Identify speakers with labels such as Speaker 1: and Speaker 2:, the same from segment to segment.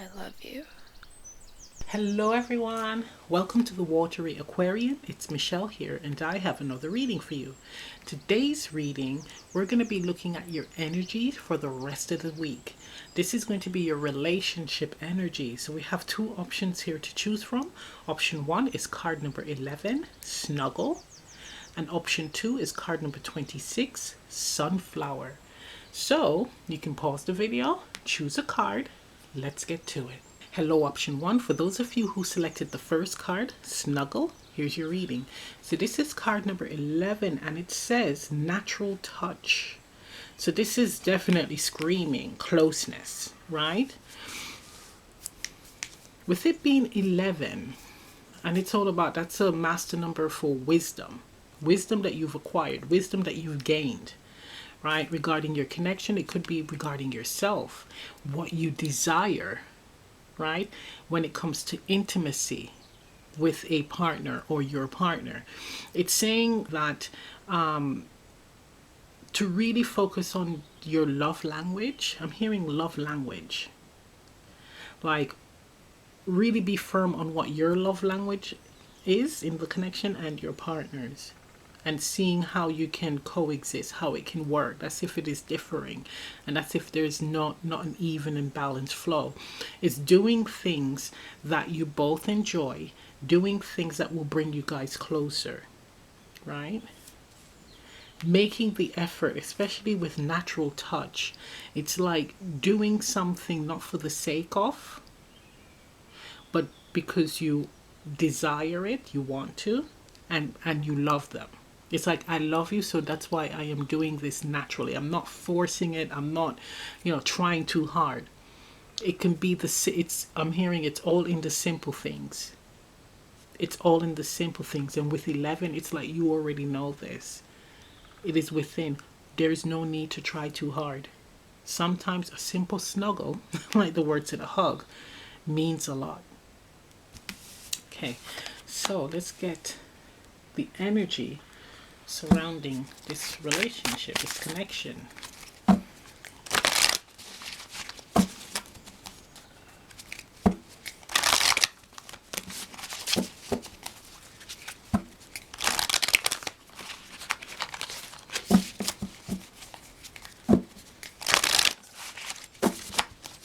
Speaker 1: I love you.
Speaker 2: Hello everyone, welcome to the Watery Aquarian. It's Michelle here and I have another reading for you. Today's reading, we're going to be looking at your energy for the rest of the week. This is going to be your relationship energy. So we have two options here to choose from. Option 1 is card number 11, Snuggle. And option 2 is card number 26, Sunflower. So you can pause the video, choose a card. Let's get to it. Hello, option 1. For those of you who selected the first card, Snuggle, here's your reading. So this is card number 11 and it says natural touch. So this is definitely screaming closeness, right? With it being 11, and it's all about, that's a master number for wisdom. Wisdom that you've acquired, wisdom that you've gained, right? Regarding your connection, it could be regarding yourself, what you desire, right? When it comes to intimacy with a partner or your partner, it's saying that to really focus on your love language. I'm hearing love language. Like, really be firm on what your love language is in the connection and your partner's, and seeing how you can coexist, how it can work. That's if it is differing, and that's if there's not an even and balanced flow. It's doing things that you both enjoy, doing things that will bring you guys closer, right? Making the effort, especially with natural touch. It's like doing something not for the sake of, but because you desire it, you want to, and you love them. It's like, I love you, so that's why I am doing this naturally. I'm not forcing it. I'm not, trying too hard. It can be I'm hearing it's all in the simple things. It's all in the simple things. And with 11, it's like you already know this. It is within. There's no need to try too hard. Sometimes a simple snuggle, like the words in a hug, means a lot. Okay, so let's get the energy surrounding this relationship, this connection.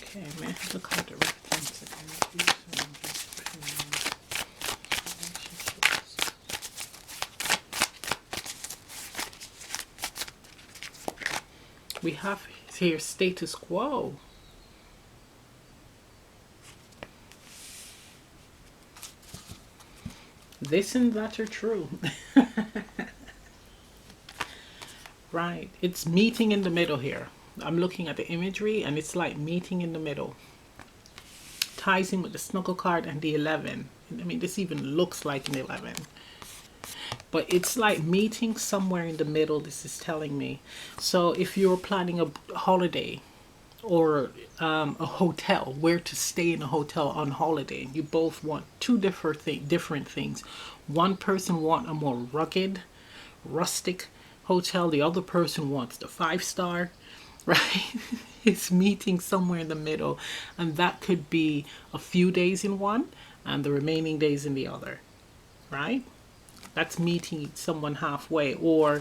Speaker 2: Okay, may I have the card that represents the energy surrounding relationships? We have here status quo. This and that are true. Right. It's meeting in the middle here. I'm looking at the imagery and it's like meeting in the middle. Ties in with the snuggle card and the 11. I mean, this even looks like an 11. But it's like meeting somewhere in the middle, this is telling me. So if you're planning a holiday or a hotel, where to stay in a hotel on holiday, you both want two different things. One person wants a more rugged, rustic hotel. The other person wants the 5-star, right? It's meeting somewhere in the middle. And that could be a few days in one and the remaining days in the other, right? That's meeting someone halfway. Or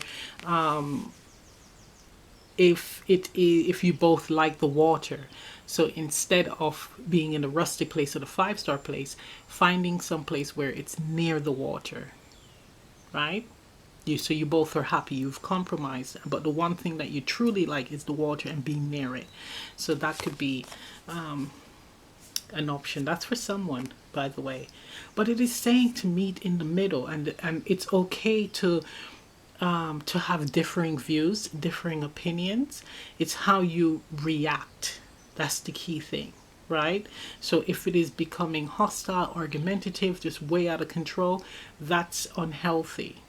Speaker 2: if you both like the water, so instead of being in a rustic place or the 5-star place, finding some place where it's near the water, right? So you both are happy, you've compromised, but the one thing that you truly like is the water and being near it. So that could be an option. That's for someone, by the way. But it is saying to meet in the middle, and it's okay to have differing views, differing opinions. It's how you react. That's the key thing, right? So if it is becoming hostile, argumentative, just way out of control, that's unhealthy,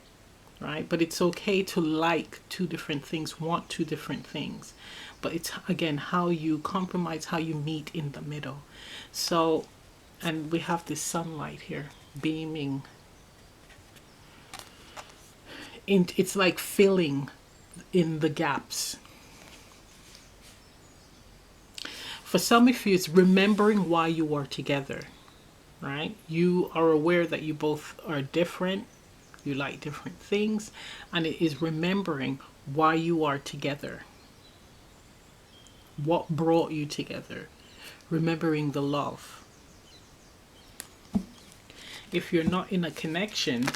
Speaker 2: right? But it's okay to like two different things, want two different things. But it's, again, how you compromise, how you meet in the middle. So, and we have this sunlight here beaming. It's like filling in the gaps. For some of you, it's remembering why you are together, right? You are aware that you both are different, you like different things, and it is remembering why you are together. What brought you together? Remembering the love. If you're not in a connection,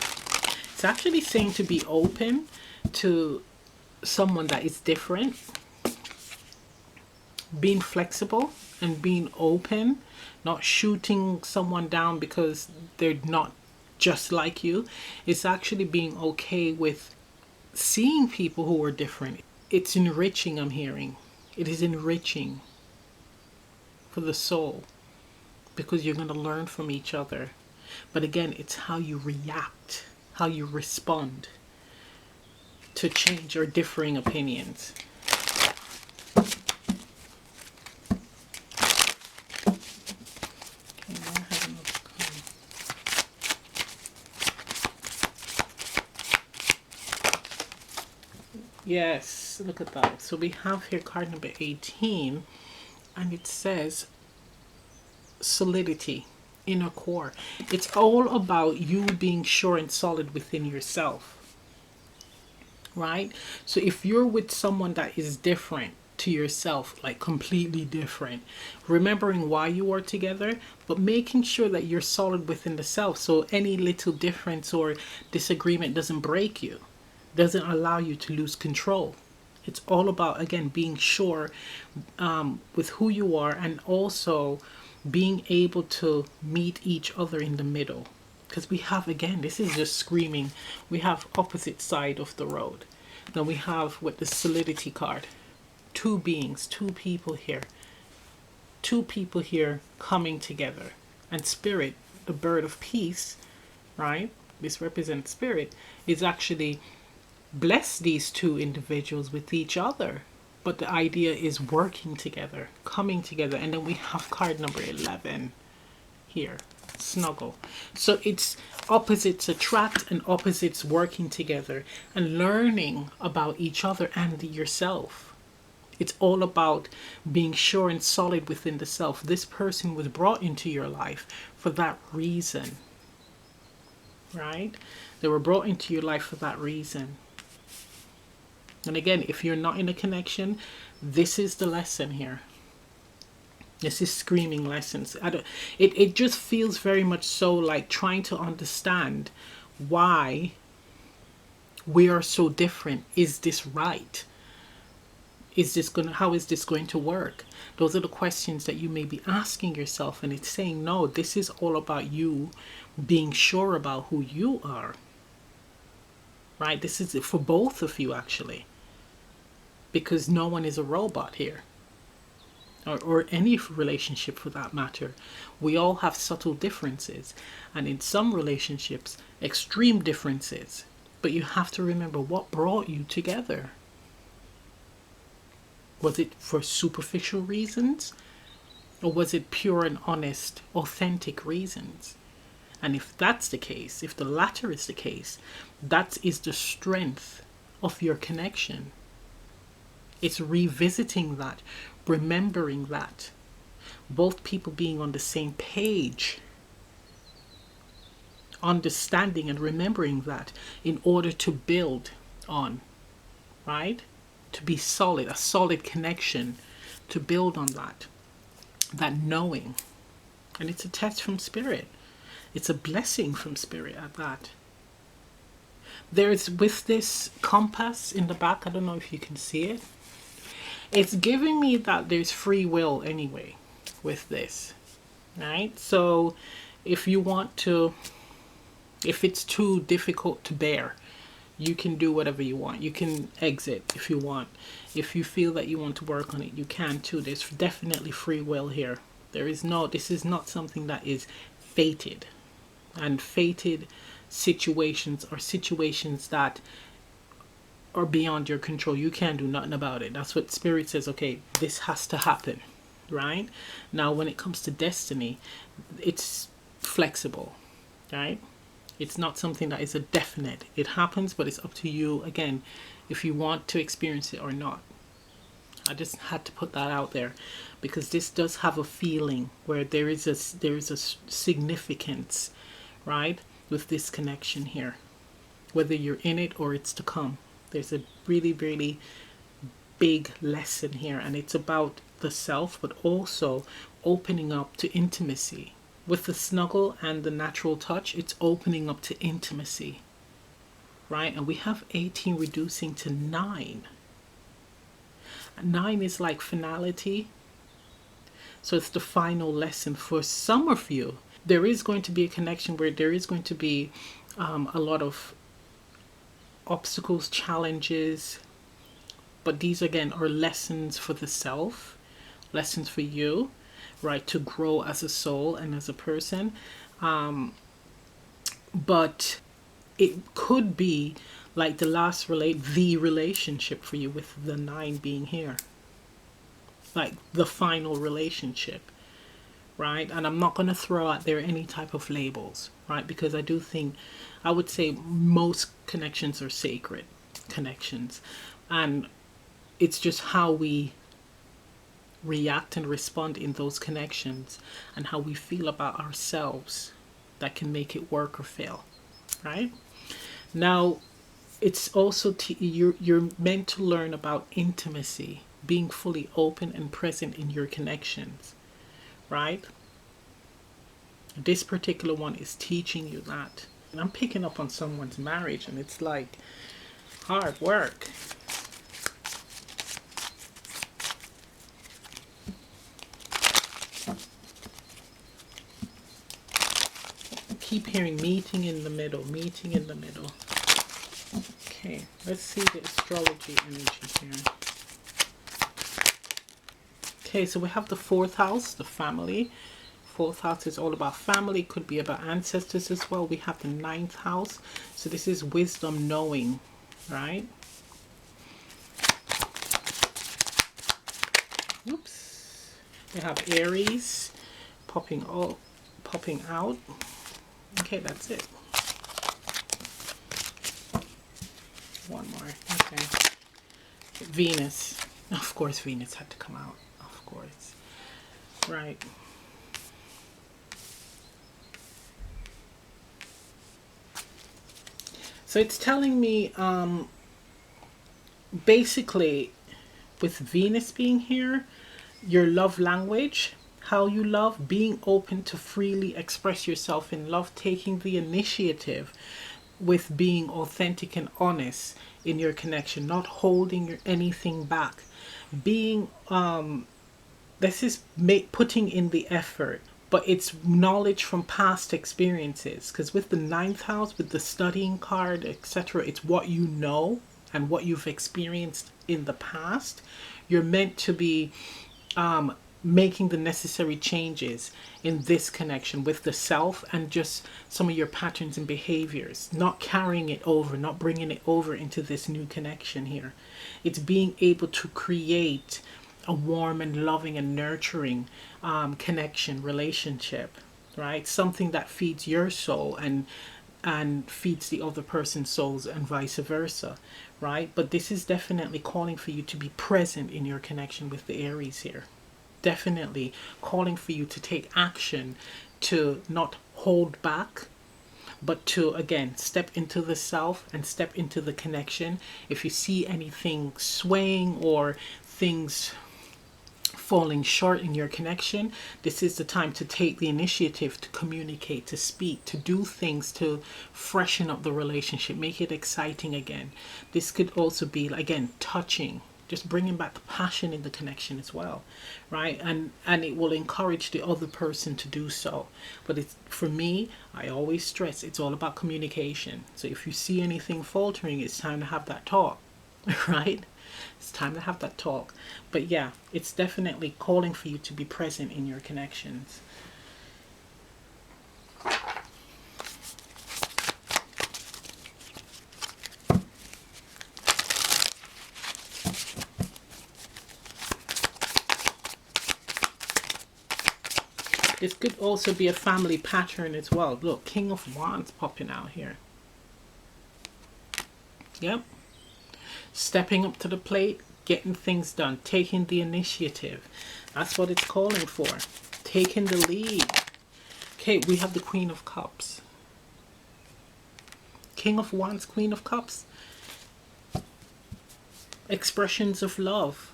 Speaker 2: it's actually saying to be open to someone that is different, being flexible and being open, not shooting someone down because they're not just like you. It's actually being okay with seeing people who are different. It's enriching, I'm hearing. It is enriching for the soul because you're going to learn from each other. But again, it's how you react, how you respond to change or differing opinions. Yes, look at that. So we have here card number 18, and it says solidity, inner core. It's all about you being sure and solid within yourself, right? So if you're with someone that is different to yourself, like completely different, remembering why you are together, but making sure that you're solid within the self, so any little difference or disagreement doesn't break you, doesn't allow you to lose control. It's all about, again, being sure with who you are, and also being able to meet each other in the middle. Because we have, again, this is just screaming, we have opposite side of the road. Then we have with the solidity card, two beings, two people here. Two people here coming together. And spirit, the bird of peace, right? This represents spirit, is actually bless these two individuals with each other. But the idea is working together, coming together. And then we have card number 11 here, snuggle. So it's opposites attract and opposites working together and learning about each other and yourself. It's all about being sure and solid within the self. This person was brought into your life for that reason, right? They were brought into your life for that reason. And again, if you're not in a connection, this is the lesson here. This is screaming lessons. It just feels very much so like trying to understand why we are so different. Is this right? How is this going to work? Those are the questions that you may be asking yourself, and it's saying, no, this is all about you being sure about who you are. Right? This is for both of you, actually. Because no one is a robot here. Or any relationship for that matter. We all have subtle differences. And in some relationships, extreme differences. But you have to remember what brought you together. Was it for superficial reasons? Or was it pure and honest, authentic reasons? And if that's the case, if the latter is the case, that is the strength of your connection. It's revisiting that, remembering that. Both people being on the same page. Understanding and remembering that in order to build on, right? To be solid, a solid connection, to build on that. That knowing. And it's a test from spirit. It's a blessing from spirit at that. There's, with this compass in the back, I don't know if you can see it. It's giving me that there's free will anyway with this, right? So if you want to, if it's too difficult to bear, you can do whatever you want. You can exit if you want. If you feel that you want to work on it, you can too. There's definitely free will here. This is not something that is fated. And fated situations are situations that are beyond your control. You can't do nothing about it. That's what spirit says. Okay, this has to happen, right? Now, when it comes to destiny, it's flexible, right? It's not something that is a definite. It happens, but it's up to you, again, if you want to experience it or not. I just had to put that out there, because this does have a feeling where there is a significance, right, with this connection here, whether you're in it or it's to come. There's a really, really big lesson here, and it's about the self, but also opening up to intimacy. With the snuggle and the natural touch, it's opening up to intimacy, right? And we have 18 reducing to 9. 9 is like finality. So it's the final lesson for some of you. There is going to be a connection where there is going to be a lot of obstacles, challenges, but these again are lessons for the self, lessons for you, right, to grow as a soul and as a person. But it could be like the relationship for you, with the 9 being here, like the final relationship, right? And I'm not going to throw out there any type of labels, right? Because I do think, I would say most connections are sacred connections, and it's just how we react and respond in those connections and how we feel about ourselves that can make it work or fail, right? Now, it's also you're meant to learn about intimacy, being fully open and present in your connections, right? This particular one is teaching you that. And I'm picking up on someone's marriage, and it's like hard work. Keep hearing meeting in the middle, meeting in the middle. Okay, let's see the astrology energy here. Okay, so we have the 4th house, the family. 4th house is all about family, could be about ancestors as well. We have the 9th house, so this is wisdom, knowing, right? Oops. We have Aries popping out. Okay, that's it. One more. Okay. Venus. Of course, Venus had to come out. Of course. Right. So it's telling me, basically, with Venus being here, your love language, how you love, being open to freely express yourself in love, taking the initiative with being authentic and honest in your connection, not holding anything back, being this is putting in the effort, but it's knowledge from past experiences, because with the 9th house, with the studying card, etc., it's what you know and what you've experienced in the past. You're meant to be making the necessary changes in this connection with the self, and just some of your patterns and behaviors, not carrying it over, not bringing it over into this new connection here. It's being able to create a warm and loving and nurturing connection, relationship, right? Something that feeds your soul and feeds the other person's souls, and vice versa, right? But this is definitely calling for you to be present in your connection with the Aries here. Definitely calling for you to take action, to not hold back, but to again step into the self and step into the connection. If you see anything swaying or things falling short in your connection, this is the time to take the initiative to communicate, to speak, to do things to freshen up the relationship, make it exciting again. This could also be, again, touching, just bringing back the passion in the connection as well, right? And it will encourage the other person to do so. But it's, for me, I always stress, it's all about communication. So if you see anything faltering, it's time to have that talk, right? It's time to have that talk. But yeah, it's definitely calling for you to be present in your connections. This could also be a family pattern as well. Look, King of Wands popping out here. Yep. Stepping up to the plate, getting things done, taking the initiative. That's what it's calling for. Taking the lead. Okay, we have the Queen of Cups. King of Wands, Queen of Cups. Expressions of love.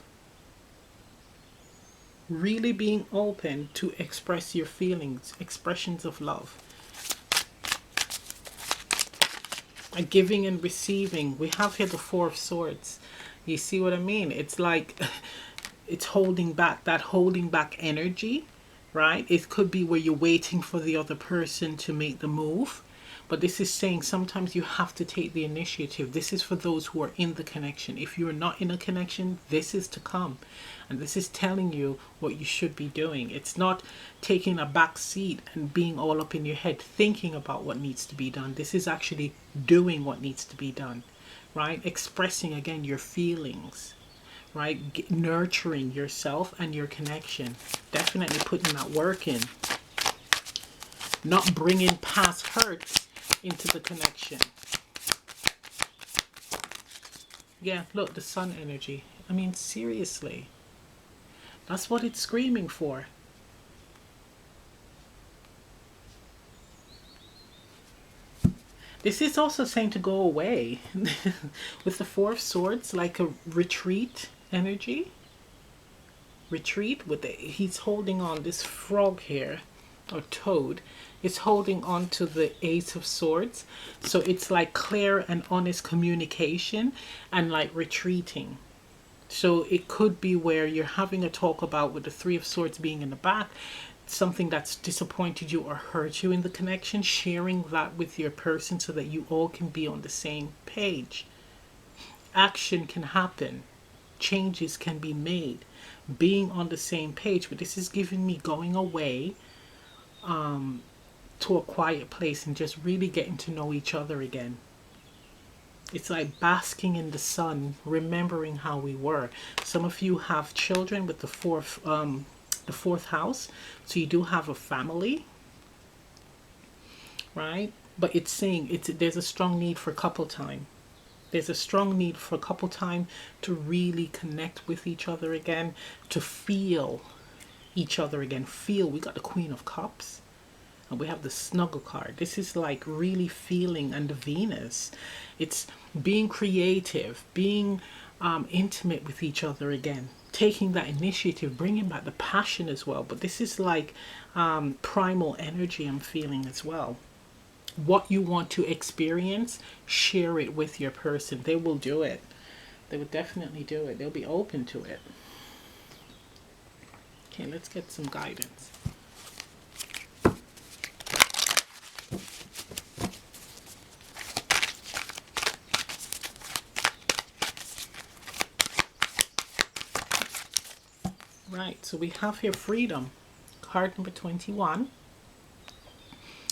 Speaker 2: Really being open to express your feelings. Expressions of love. A giving and receiving. We have here the Four of Swords. You see what I mean? It's like it's holding back, that holding back energy, right? It could be where you're waiting for the other person to make the move. But this is saying sometimes you have to take the initiative. This is for those who are in the connection. If you're not in a connection, this is to come. And this is telling you what you should be doing. It's not taking a back seat and being all up in your head thinking about what needs to be done. This is actually doing what needs to be done, right? Expressing again your feelings, right? Nurturing yourself and your connection. Definitely putting that work in. Not bringing past hurts into the connection. Yeah, look, the sun energy. I mean, seriously. That's what it's screaming for. This is also saying to go away. With the Four of Swords, like a retreat energy. Retreat with the, he's holding on this frog here, or toad, is holding on to the Ace of Swords. So it's like clear and honest communication and like retreating. So it could be where you're having a talk about, with the Three of Swords being in the back, something that's disappointed you or hurt you in the connection, sharing that with your person so that you all can be on the same page. Action can happen. Changes can be made. Being on the same page. But this is giving me going away to a quiet place and just really getting to know each other again. It's like basking in the sun, remembering how we were. Some of you have children with the fourth house, so you do have a family, right? But it's saying there's a strong need for couple time. There's a strong need for couple time to really connect with each other again, to feel each other again. Feel. We got the Queen of Cups. And we have the Snuggle card. This is like really feeling, and the Venus. It's being creative, being intimate with each other again. Taking that initiative, bringing back the passion as well. But this is like primal energy I'm feeling as well. What you want to experience, share it with your person. They will do it. They will definitely do it. They'll be open to it. Okay, let's get some guidance. Right, so we have here freedom, card number 21.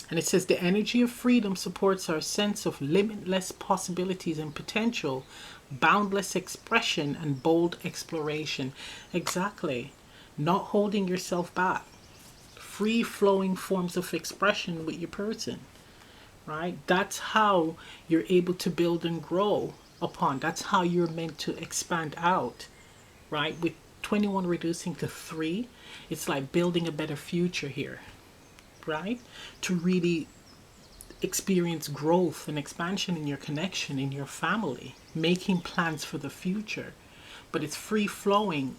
Speaker 2: And it says the energy of freedom supports our sense of limitless possibilities and potential, boundless expression and bold exploration. Exactly. Not holding yourself back. Free flowing forms of expression with your person. Right? That's how you're able to build and grow upon. That's how you're meant to expand out. Right? With 21 reducing to 3, it's like building a better future here, right? To really experience growth and expansion in your connection, in your family, making plans for the future. But it's free flowing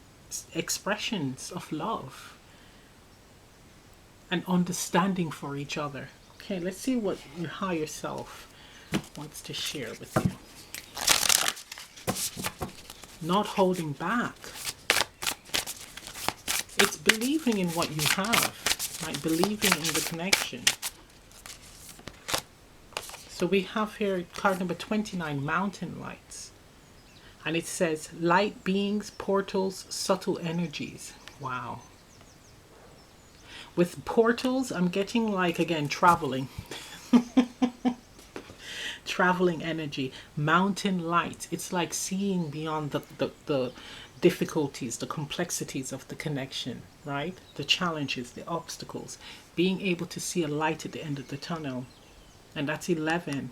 Speaker 2: expressions of love and understanding for each other. Okay, let's see what your higher self wants to share with you. Not holding back. It's believing in what you have, like believing in the connection. So we have here card number 29, Mountain Lights. And it says, light beings, portals, subtle energies. Wow. With portals, I'm getting like, again, traveling. Traveling energy. Mountain lights. It's like seeing beyond the difficulties, the complexities of the connection, right? The challenges, the obstacles. Being able to see a light at the end of the tunnel. And that's 11.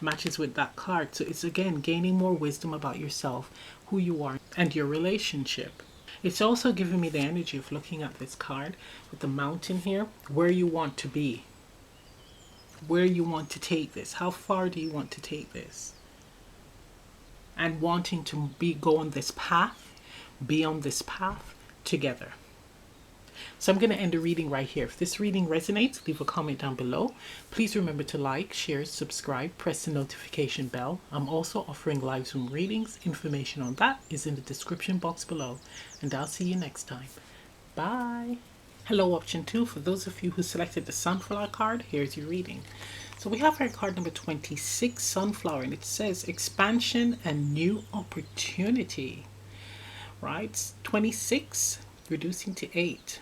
Speaker 2: matches with that card. So it's again gaining more wisdom about yourself, who you are, and your relationship. It's also giving me the energy of looking at this card with the mountain here, where you want to be, where you want to take this, how far do you want to take this, and wanting to go on this path, be on this path together. So I'm going to end the reading right here. If this reading resonates, leave a comment down below. Please remember to like, share, subscribe, press the notification bell. I'm also offering live Zoom readings. Information on that is in the description box below. And I'll see you next time. Bye. Hello, option 2. For those of you who selected the Sunflower card, here's your reading. So we have our card number 26, Sunflower, and it says expansion and new opportunity. Right? 26, reducing to 8.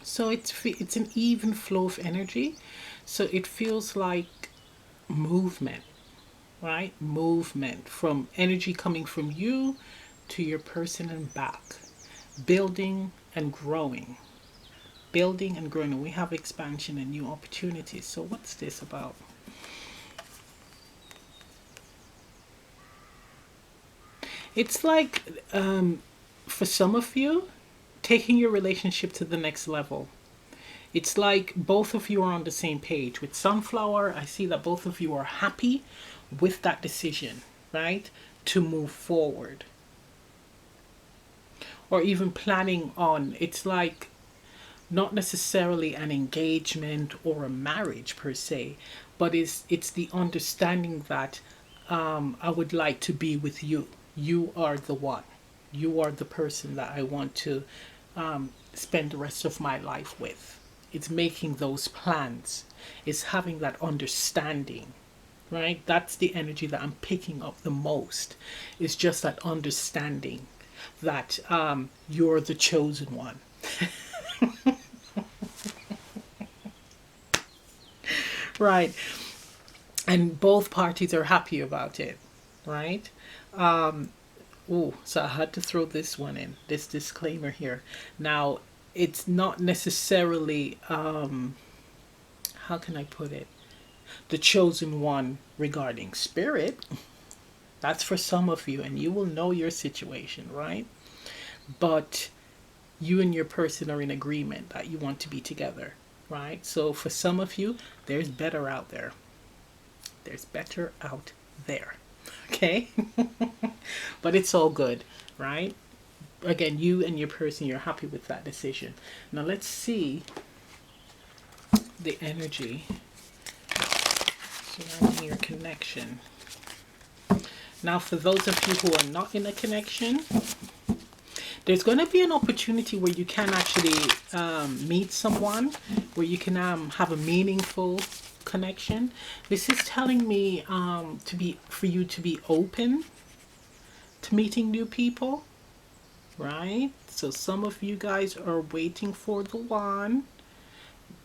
Speaker 2: So it's an even flow of energy. So it feels like movement, right? Movement from energy coming from you to your person and back. Building and growing. Building and growing. And we have expansion and new opportunities. So what's this about? It's like, for some of you, taking your relationship to the next level. It's like both of you are on the same page. With Sunflower, I see that both of you are happy with that decision, right? To move forward. Or even planning on, it's like not necessarily an engagement or a marriage per se, but it's the understanding that I would like to be with you. You are the one. You are the person that I want to spend the rest of my life with. It's making those plans. It's having that understanding, right? That's the energy that I'm picking up the most. It's just that understanding that you're the chosen one. Right. And both parties are happy about it, right? Oh, so I had to throw this one in, this disclaimer here. Now, it's not necessarily, how can I put it? The chosen one regarding spirit. That's for some of you, and you will know your situation, right? But you and your person are in agreement that you want to be together, right? So for some of you, there's better out there. There's better out there. Okay? But it's all good, right? Again, you and your person, you're happy with that decision. Now let's see the energy surrounding your connection. Now for those of you who are not in a connection, there's going to be an opportunity where you can actually meet someone, where you can have a meaningful connection. This is telling me for you to be open to meeting new people, right? So some of you guys are waiting for the one,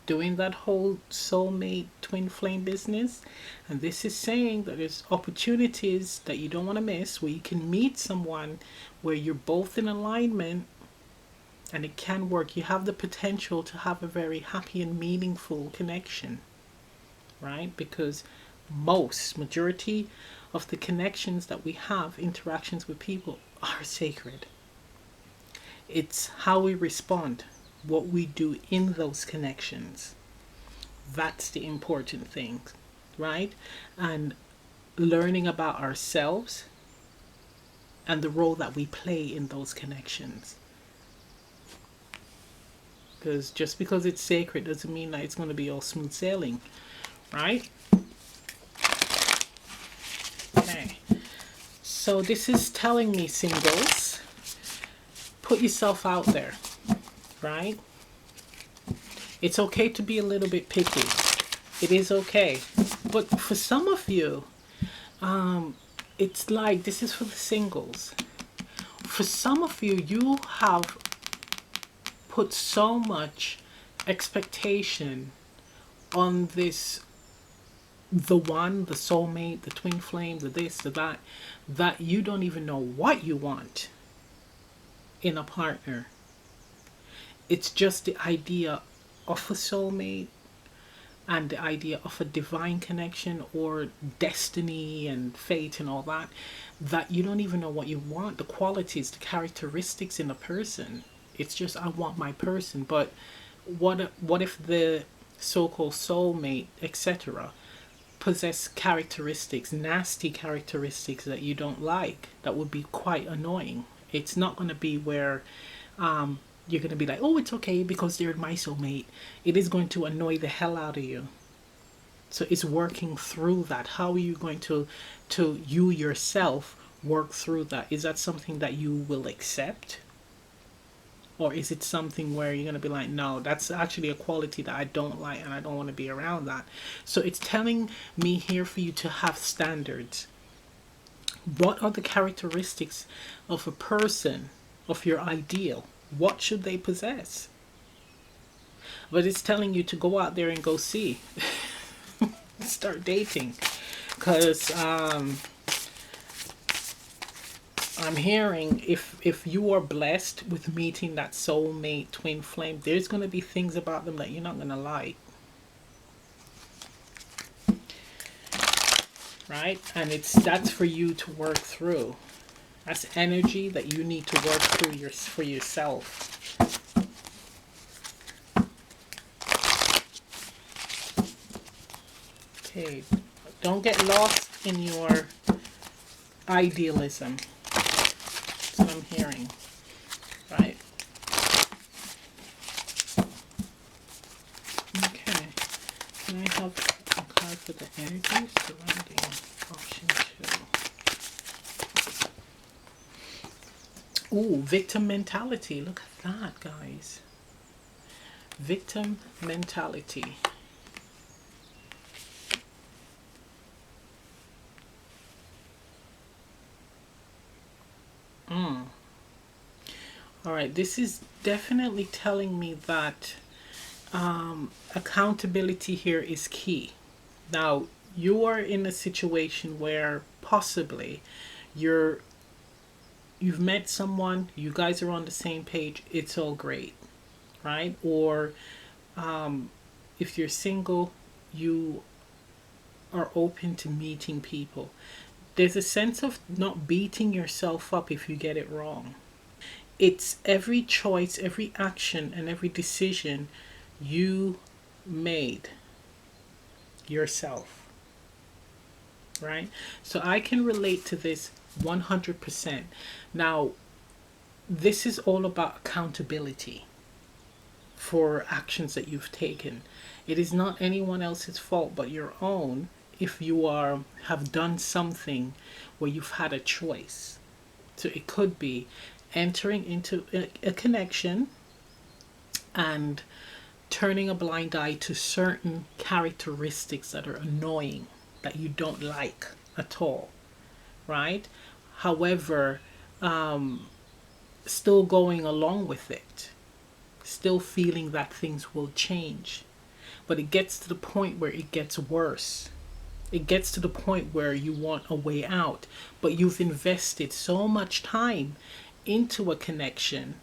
Speaker 2: doing that whole soulmate twin flame business, and this is saying that there's opportunities that you don't want to miss where you can meet someone where you're both in alignment and it can work. You have the potential to have a very happy and meaningful connection, right? Because majority of the connections that we have, interactions with people, are sacred. It's how we respond, what we do in those connections. That's the important thing, right? And learning about ourselves and the role that we play in those connections. Because just because it's sacred doesn't mean that it's going to be all smooth sailing, right? Okay. So this is telling me, singles, put yourself out there, right? It's okay to be a little bit picky. It is okay. But for some of you, it's like, this is for the singles. For some of you, you have put so much expectation on this, the one, the soulmate, the twin flame, the this, the that, that you don't even know what you want in a partner. It's just the idea of a soulmate and the idea of a divine connection or destiny and fate and all that, that you don't even know what you want, the qualities, the characteristics in a person. It's just, I want my person. But what if the so-called soulmate, etc., possess characteristics, nasty characteristics that you don't like, that would be quite annoying? It's not going to be where you're going to be like, oh, it's okay because they're my soulmate. It is going to annoy the hell out of you. So it's working through that. How are you going to you yourself work through that? Is that something that you will accept? Or is it something where you're going to be like, no, that's actually a quality that I don't like and I don't want to be around that? So it's telling me here for you to have standards. What are the characteristics of a person, of your ideal? What should they possess? But it's telling you to go out there and go see. Start dating. Because I'm hearing if you are blessed with meeting that soulmate twin flame, there's going to be things about them that you're not going to like. Right? And that's for you to work through. That's energy that you need to work through for yourself. Okay. Don't get lost in your idealism. That's what I'm hearing. Right? Okay. Can I have a card for the energy surrounding option 2? Ooh, victim mentality. Look at that, guys. Victim mentality. All right, this is definitely telling me that accountability here is key. Now, you are in a situation where possibly you've met someone, you guys are on the same page, it's all great, right? Or if you're single, you are open to meeting people. There's a sense of not beating yourself up if you get it wrong. It's every choice, every action, and every decision you made yourself, right? So I can relate to this 100%. Now, this is all about accountability for actions that you've taken. It is not anyone else's fault but your own if you have done something where you've had a choice. So it could be entering into a connection and turning a blind eye to certain characteristics that are annoying, that you don't like at all, right? However, still going along with it, still feeling that things will change. But it gets to the point where it gets worse. It gets to the point where you want a way out, but you've invested so much time into a connection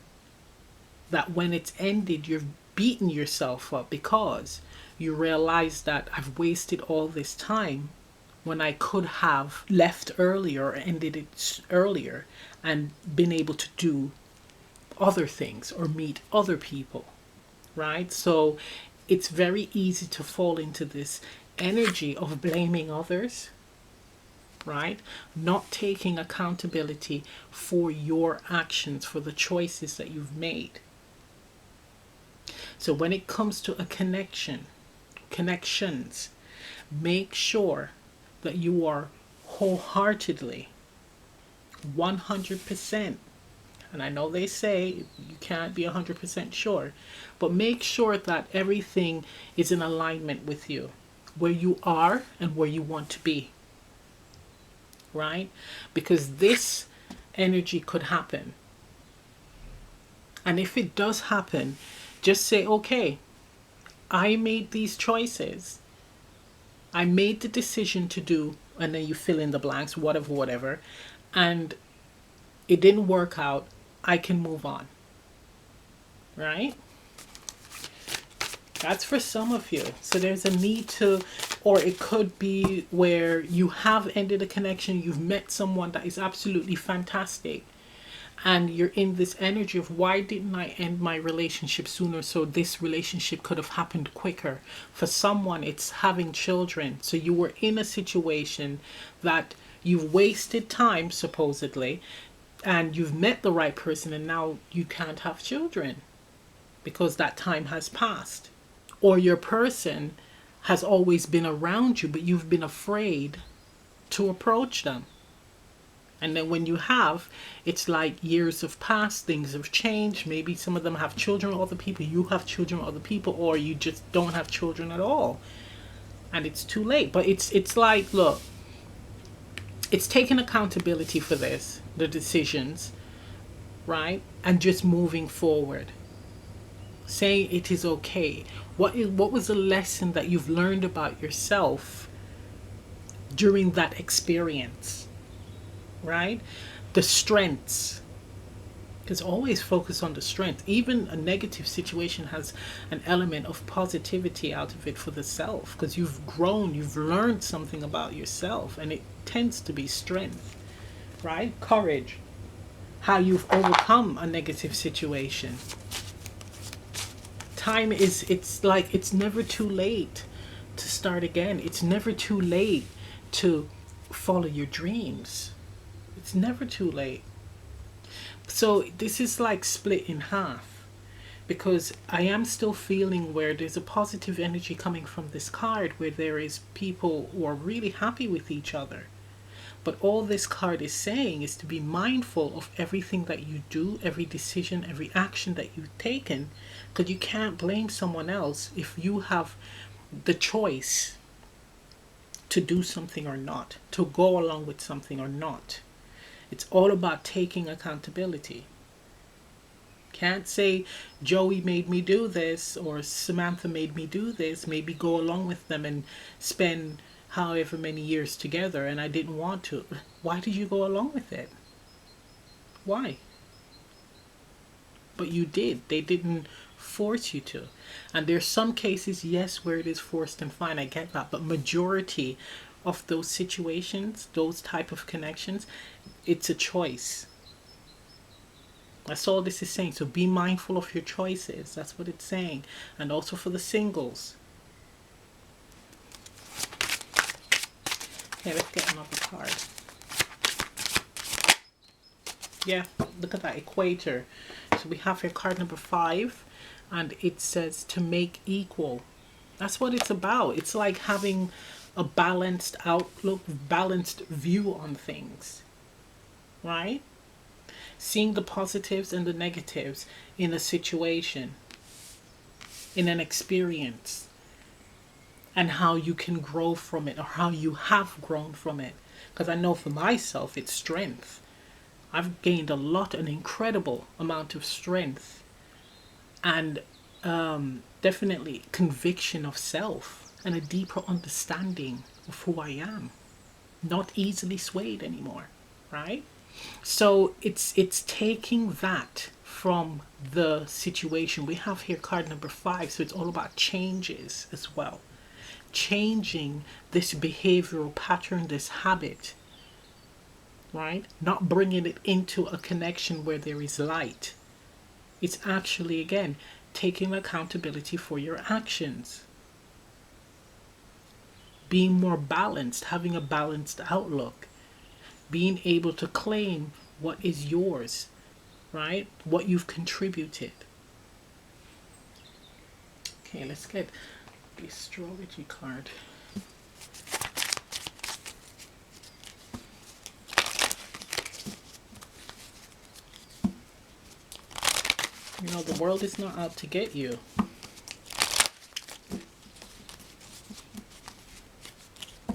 Speaker 2: that when it's ended, you've beaten yourself up because you realize that I've wasted all this time when I could have left earlier or ended it earlier and been able to do other things or meet other people, right? So it's very easy to fall into this energy of blaming others, right? Not taking accountability for your actions, for the choices that you've made. So when it comes to a connections, make sure that you are wholeheartedly 100%. And I know they say you can't be 100% sure, but make sure that everything is in alignment with you, where you are and where you want to be, right? Because this energy could happen. And if it does happen, just say, okay, I made these choices. I made the decision to do, and then you fill in the blanks, whatever, and it didn't work out. I can move on, right? That's for some of you. So there's a need to, or it could be where you have ended a connection, you've met someone that is absolutely fantastic, and you're in this energy of, why didn't I end my relationship sooner so this relationship could have happened quicker? For someone, it's having children. So you were in a situation that you've wasted time, supposedly, and you've met the right person, and now you can't have children because that time has passed. Or your person has always been around you, but you've been afraid to approach them. And then when you have, it's like years have passed, things have changed. Maybe some of them have children with other people, you have children with other people, or you just don't have children at all. And it's too late. But it's like, look, it's taking accountability for this, the decisions, right? And just moving forward. Saying it is okay. What was the lesson that you've learned about yourself during that experience? Right? The strengths. Because always focus on the strength. Even a negative situation has an element of positivity out of it for the self. Because you've grown, you've learned something about yourself. And it tends to be strength. Right? Courage. How you've overcome a negative situation. Time is, it's like, it's never too late to start again. It's never too late to follow your dreams. It's never too late. So this is like split in half, because I am still feeling where there's a positive energy coming from this card, where there is people who are really happy with each other. But all this card is saying is to be mindful of everything that you do, every decision, every action that you've taken, because you can't blame someone else if you have the choice to do something or not, to go along with something or not. It's all about taking accountability. Can't say Joey made me do this or Samantha made me do this, maybe go along with them and spend however many years together and I didn't want to. Why did you go along with it? Why? But you did. They didn't force you to. And there's some cases, yes, where it is forced and fine, I get that, but majority of those situations, those type of connections, it's a choice. That's all this is saying. So be mindful of your choices. That's what it's saying. And also for the singles. Okay, let's get another card. Yeah, look at that equator. So we have here card number 5, and it says to make equal. That's what it's about. It's like having a balanced outlook, balanced view on things, right? Seeing the positives and the negatives in a situation, in an experience, and how you can grow from it, or how you have grown from it. Because I know for myself, it's strength. I've gained a lot, an incredible amount of strength, and definitely conviction of self and a deeper understanding of who I am. Not easily swayed anymore, right? So it's taking that from the situation. We have here card number 5, so it's all about changes as well. Changing this behavioral pattern, this habit, right? Not bringing it into a connection where there is light. It's actually, again, taking accountability for your actions. Being more balanced, having a balanced outlook. Being able to claim what is yours, right? What you've contributed. Okay, let's get the astrology card. You know, the world is not out to get you.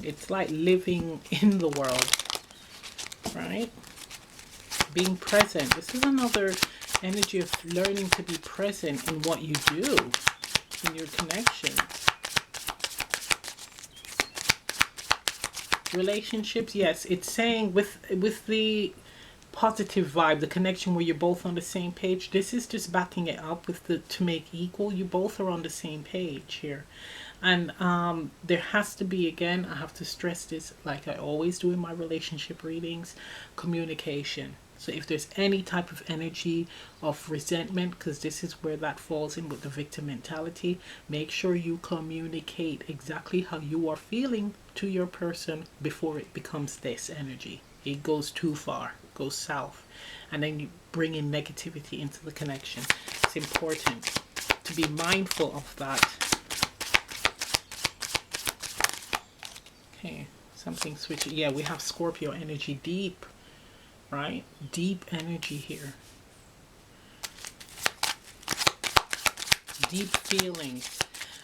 Speaker 2: It's like living in the world, right? Being present. This is another energy of learning to be present in what you do, in your connections. Relationships, yes, it's saying with the positive vibe, the connection where you're both on the same page. This is just backing it up with the to make equal. You both are on the same page here. And there has to be, again, I have to stress this like I always do in my relationship readings, communication. So if there's any type of energy of resentment, because this is where that falls in with the victim mentality, make sure you communicate exactly how you are feeling to your person before it becomes this energy. It goes too far, goes south, and then you bring in negativity into the connection. It's important to be mindful of that. Okay, something switching. Yeah, we have Scorpio energy, deep, right? Deep energy here. Deep feelings.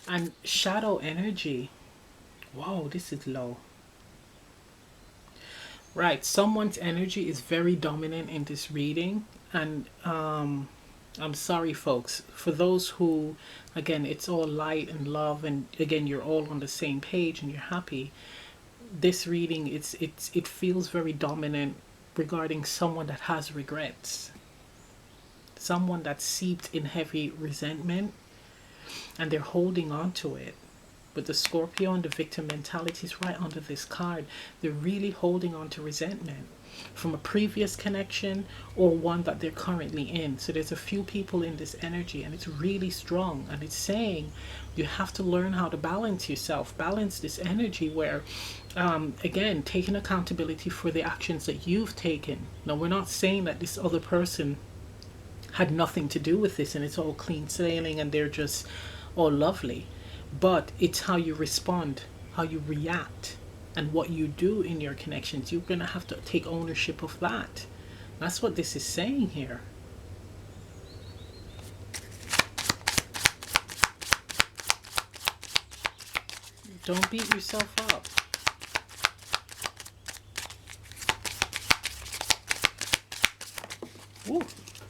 Speaker 2: And shadow energy. Whoa, this is low. Right, someone's energy is very dominant in this reading. And I'm sorry, folks. For those who, again, it's all light and love, and again, you're all on the same page and you're happy. This reading, it feels very dominant regarding someone that has regrets, someone that's seeped in heavy resentment, and they're holding on to it. But the Scorpio and the victim mentality is right under this card. They're really holding on to resentment from a previous connection or one that they're currently in. So there's a few people in this energy, and it's really strong, and it's saying you have to learn how to balance yourself, balance this energy where again, taking accountability for the actions that you've taken. Now, we're not saying that this other person had nothing to do with this and it's all clean sailing and they're just all lovely, but it's how you respond, how you react, and what you do in your connections. You're going to have to take ownership of that. That's what this is saying here. Don't beat yourself up. Ooh,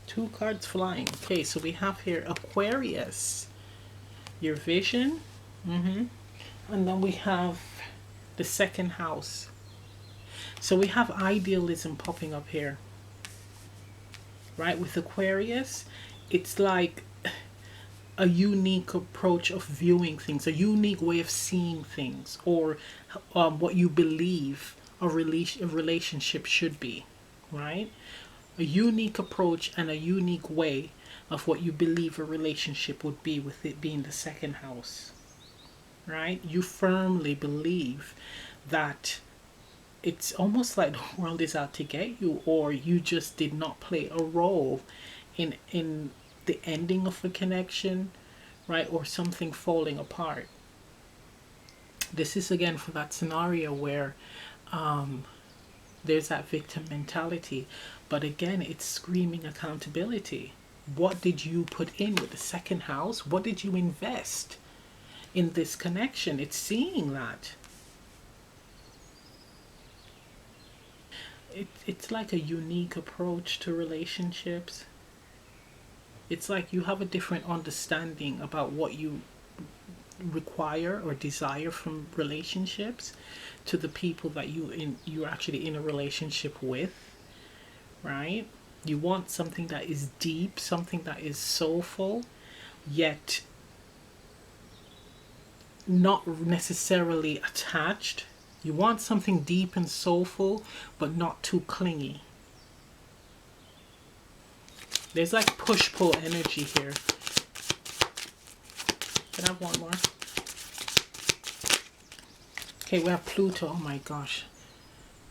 Speaker 2: 2 cards flying. Okay, so we have here Aquarius, your vision. And then we have the second house. So we have idealism popping up here. Right, with Aquarius, it's like a unique approach of viewing things, a unique way of seeing things, or what you believe a relationship should be, right? A unique approach and a unique way of what you believe a relationship would be, with it being the second house, right? You firmly believe that it's almost like the world is out to get you, or you just did not play a role in the ending of a connection, right? Or something falling apart. This is again for that scenario where there's that victim mentality, but again, it's screaming accountability. What did you put in with the second house? What did you invest in this connection? It's seeing that. It's like a unique approach to relationships. It's like you have a different understanding about what you require or desire from relationships to the people that you're actually in a relationship with, right? You want something that is deep, something that is soulful, yet not necessarily attached. You want something deep and soulful, but not too clingy. There's like push-pull energy here. Can I have one more? Okay, we have Pluto. Oh my gosh.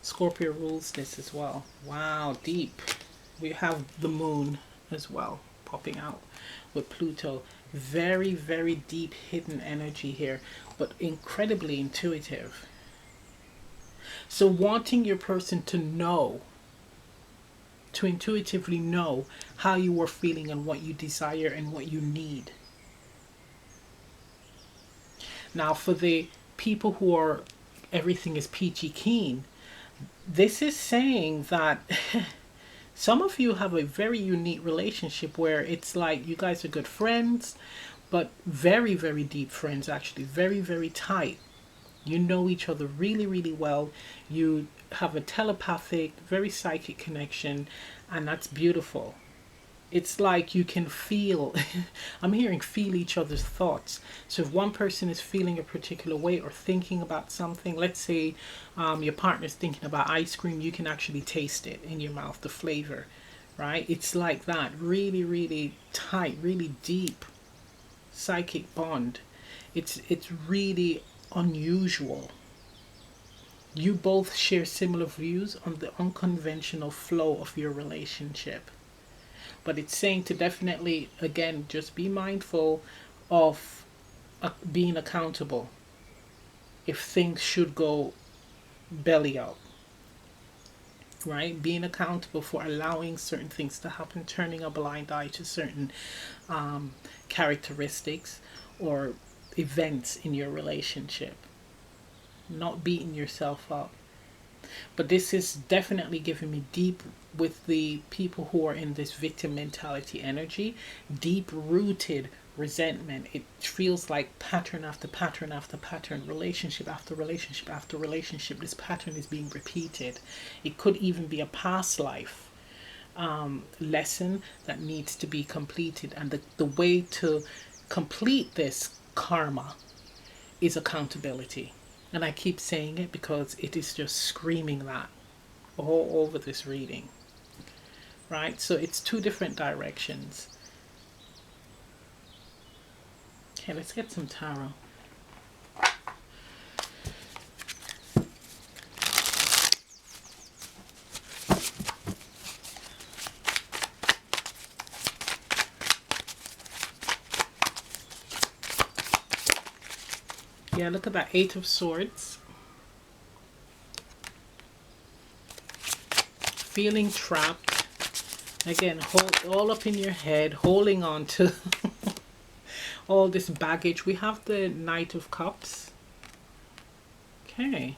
Speaker 2: Scorpio rules this as well. Wow, deep. We have the moon as well popping out with Pluto. Very, very deep hidden energy here, but incredibly intuitive. So wanting your person to know, to intuitively know how you are feeling and what you desire and what you need. Now for the people who are everything is peachy keen, this is saying that some of you have a very unique relationship where it's like you guys are good friends, but very, very deep friends, actually very, very tight. You know each other really, really well. You have a telepathic, very psychic connection, and that's beautiful. It's like you can feel, I'm hearing feel each other's thoughts. So if one person is feeling a particular way or thinking about something, let's say your partner's thinking about ice cream, you can actually taste it in your mouth, the flavor, right? It's like that, really, really tight, really deep psychic bond. It's really unusual. You both share similar views on the unconventional flow of your relationship. But it's saying to definitely, again, just be mindful of being accountable if things should go belly up, right? Being accountable for allowing certain things to happen, turning a blind eye to certain characteristics or events in your relationship, not beating yourself up. But this is definitely giving me deep, with the people who are in this victim mentality energy, deep rooted resentment. It feels like pattern after pattern after pattern, relationship after relationship after relationship. This pattern is being repeated. It could even be a past life lesson that needs to be completed. And the way to complete this karma is accountability. And I keep saying it because it is just screaming that all over this reading, right? So it's two different directions. Okay, let's get some tarot. Yeah, look at that, Eight of Swords. Feeling trapped. Again, hold all up in your head, holding on to all this baggage. We have the Knight of Cups. Okay.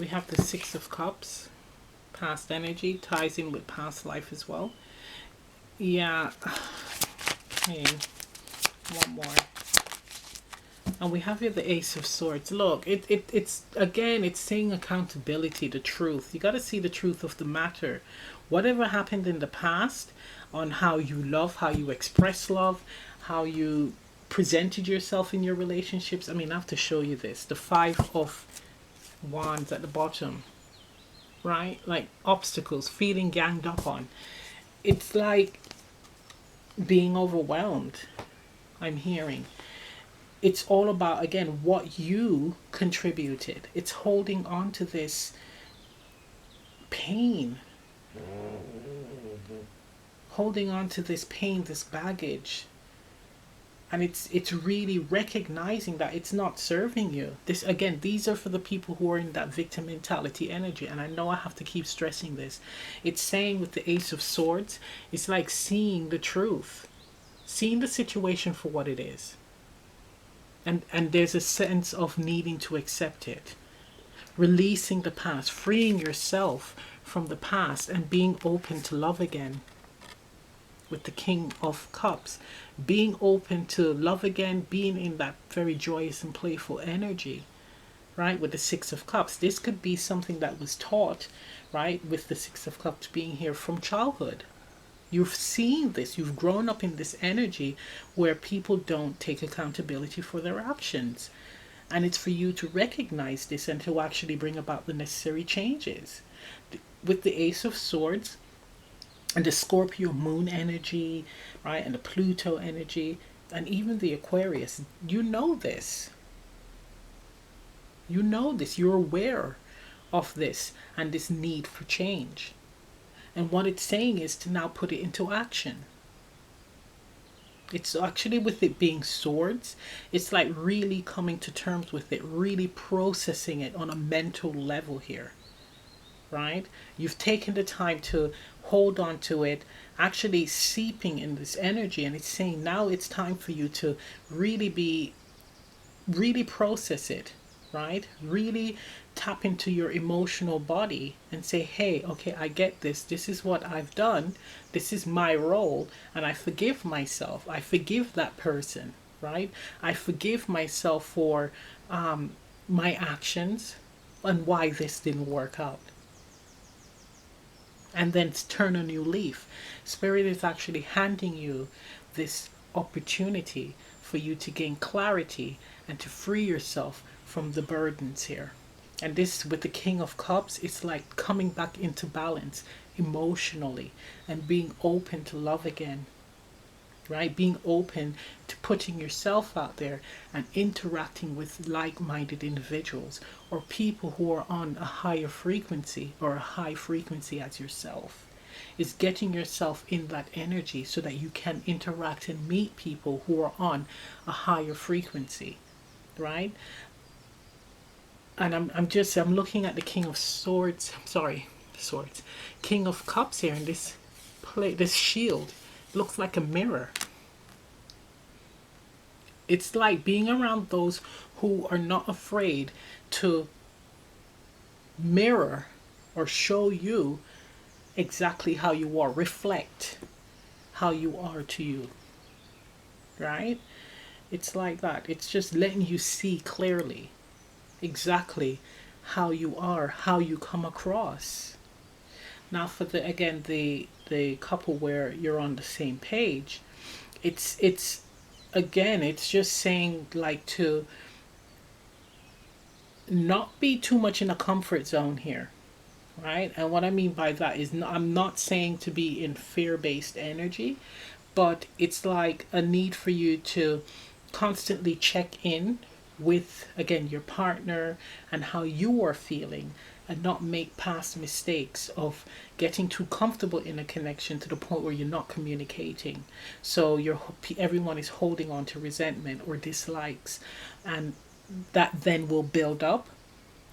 Speaker 2: We have the Six of Cups. Past energy ties in with past life as well. Yeah. Okay. One more. And we have here the Ace of Swords. Look, it's again, it's saying accountability, the truth. You got to see the truth of the matter. Whatever happened in the past, on how you love, how you express love, how you presented yourself in your relationships. I mean, I have to show you this. The Five of Wands at the bottom, right? Like obstacles, feeling ganged up on. It's like being overwhelmed, I'm hearing. It's all about, again, what you contributed. It's holding on to this pain. Holding on to this pain, this baggage. And it's really recognizing that it's not serving you. This, again, these are for the people who are in that victim mentality energy. And I know I have to keep stressing this. It's saying with the Ace of Swords, it's like seeing the truth. Seeing the situation for what it is. And there's a sense of needing to accept it. Releasing the past, freeing yourself from the past and being open to love again. With the King of Cups, being open to love again, being in that very joyous and playful energy, right? With the Six of Cups, this could be something that was taught, right? With the Six of Cups being here from childhood. You've seen this, you've grown up in this energy where people don't take accountability for their actions. And it's for you to recognize this and to actually bring about the necessary changes. With the Ace of Swords, and the Scorpio moon energy, right, and the Pluto energy, and even the Aquarius, you know this. You know this. You're aware of this and this need for change. And what it's saying is to now put it into action. It's actually, with it being swords, it's like really coming to terms with it, really processing it on a mental level here. Right? You've taken the time to hold on to it, actually seeping in this energy, and it's saying now it's time for you to really process it, right? Really tap into your emotional body and say, hey, okay, I get this. This is what I've done. This is my role, and I forgive myself. I forgive that person. right? I forgive myself for my actions and why this didn't work out. And then turn a new leaf. Spirit is actually handing you this opportunity for you to gain clarity and to free yourself from the burdens here. And this, with the King of Cups, it's like coming back into balance emotionally and being open to love again, right? Being open to putting yourself out there and interacting with like-minded individuals or people who are on a higher frequency or a high frequency as yourself. Is getting yourself in that energy so that you can interact and meet people who are on a higher frequency, right? And I'm looking at the King of Swords, Swords, King of Cups here, and this shield looks like a mirror. It's like being around those who are not afraid to mirror or show you exactly how you are, reflect how you are to you, right? It's like that. It's just letting you see clearly exactly how you are, how you come across. Now for the couple where you're on the same page, it's again, it's just saying like to not be too much in a comfort zone here, right? And what I mean by that is I'm not saying to be in fear-based energy, but it's like a need for you to constantly check in with, again, your partner and how you are feeling, and not make past mistakes of getting too comfortable in a connection to the point where you're not communicating. So everyone is holding on to resentment or dislikes, and that then will build up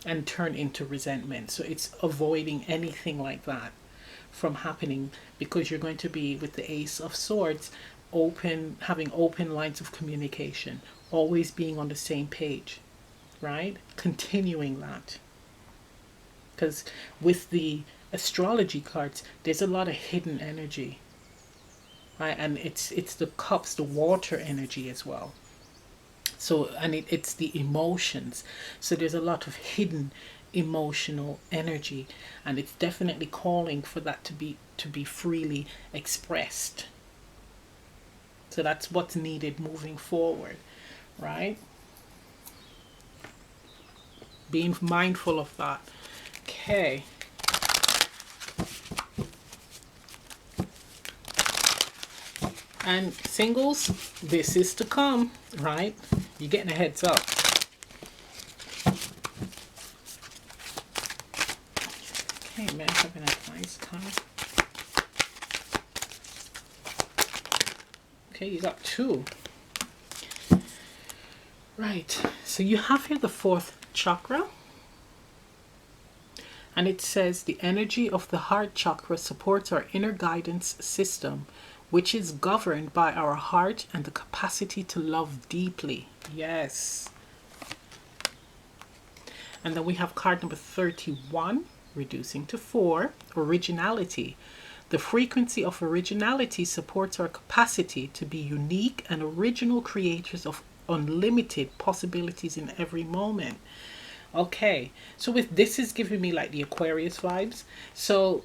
Speaker 2: and turn into resentment. So it's avoiding anything like that from happening, because you're going to be with the Ace of Swords having open lines of communication, always being on the same page, right? Continuing that. Because with the astrology cards, there's a lot of hidden energy, right? And it's the cups, the water energy as well. So, and it's the emotions. So there's a lot of hidden emotional energy, and it's definitely calling for that to be freely expressed. So that's what's needed moving forward, right? Being mindful of that. Okay. And singles, this is to come, right? You're getting a heads up. Okay, man, having a nice time. Okay, you got two. Right, so you have here the fourth chakra. And it says the energy of the heart chakra supports our inner guidance system, which is governed by our heart and the capacity to love deeply. Yes. And then we have card number 31, reducing to 4, originality. The frequency of originality supports our capacity to be unique and original creators of unlimited possibilities in every moment. Okay, so with this is giving me like the Aquarius vibes. So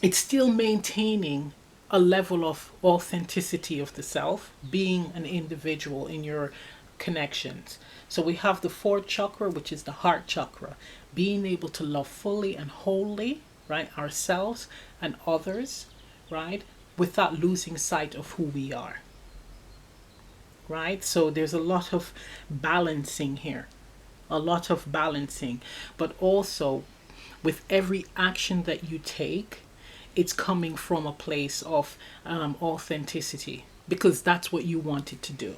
Speaker 2: it's still maintaining a level of authenticity of the self, being an individual in your connections. So we have the fourth chakra, which is the heart chakra, being able to love fully and wholly, right, ourselves and others, right, without losing sight of who we are, right? So there's a lot of balancing here, a lot of balancing, but also with every action that you take, it's coming from a place of authenticity, because that's what you wanted to do,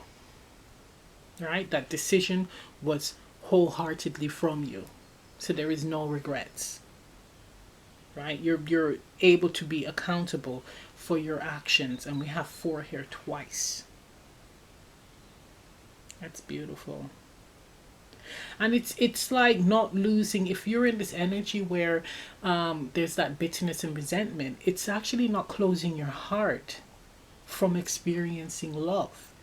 Speaker 2: right? That decision was wholeheartedly from you, so there is no regrets, right? You're able to be accountable for your actions, and we have 4 here twice. That's beautiful. And it's like not losing, if you're in this energy where there's that bitterness and resentment, it's actually not closing your heart from experiencing love.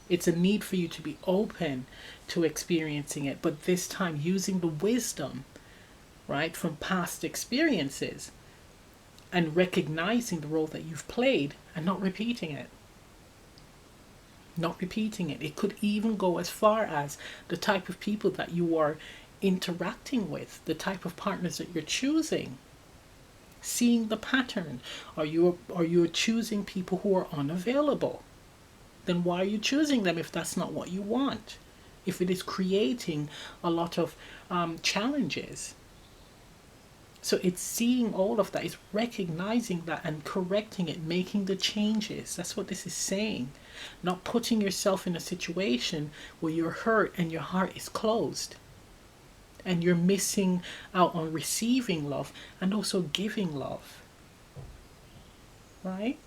Speaker 2: It's a need for you to be open to experiencing it, but this time using the wisdom, right, from past experiences and recognizing the role that you've played and not repeating it. Not repeating it. It could even go as far as the type of people that you are interacting with, the type of partners that you're choosing. Seeing the pattern. Are you choosing people who are unavailable? Then why are you choosing them if that's not what you want? If it is creating a lot of challenges. So it's seeing all of that, it's recognizing that and correcting it, making the changes. That's what this is saying. Not putting yourself in a situation where you're hurt and your heart is closed. And you're missing out on receiving love and also giving love. Right?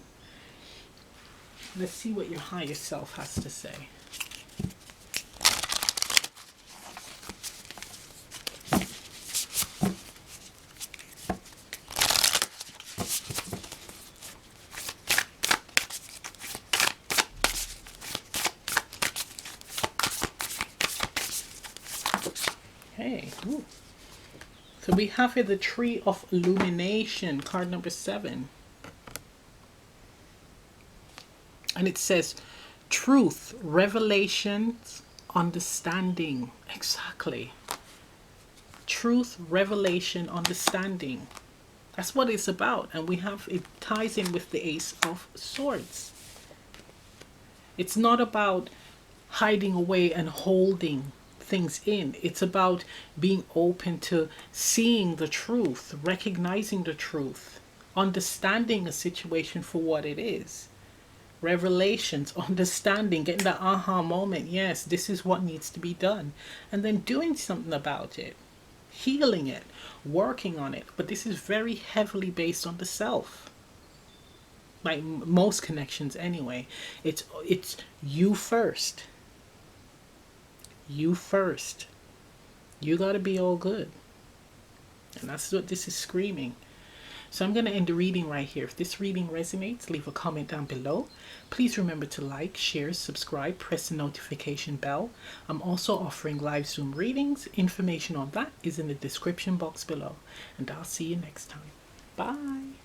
Speaker 2: Let's see what your higher self has to say. Okay. Ooh. So we have here the Tree of Illumination, card number 7. And it says, truth, revelations, understanding. Exactly. Truth, revelation, understanding. That's what it's about. And we have, it ties in with the Ace of Swords. It's not about hiding away and holding things in. It's about being open to seeing the truth, recognizing the truth, understanding a situation for what it is. Revelations, understanding, getting that aha moment. Yes, this is what needs to be done. And then doing something about it, healing it, working on it. But this is very heavily based on the self. Like most connections anyway. It's you first. You first. You gotta be all good. And that's what this is screaming. So I'm going to end the reading right here. If this reading resonates, leave a comment down below. Please remember to like, share, subscribe, press the notification bell. I'm also offering live Zoom readings. Information on that is in the description box below. And I'll see you next time. Bye.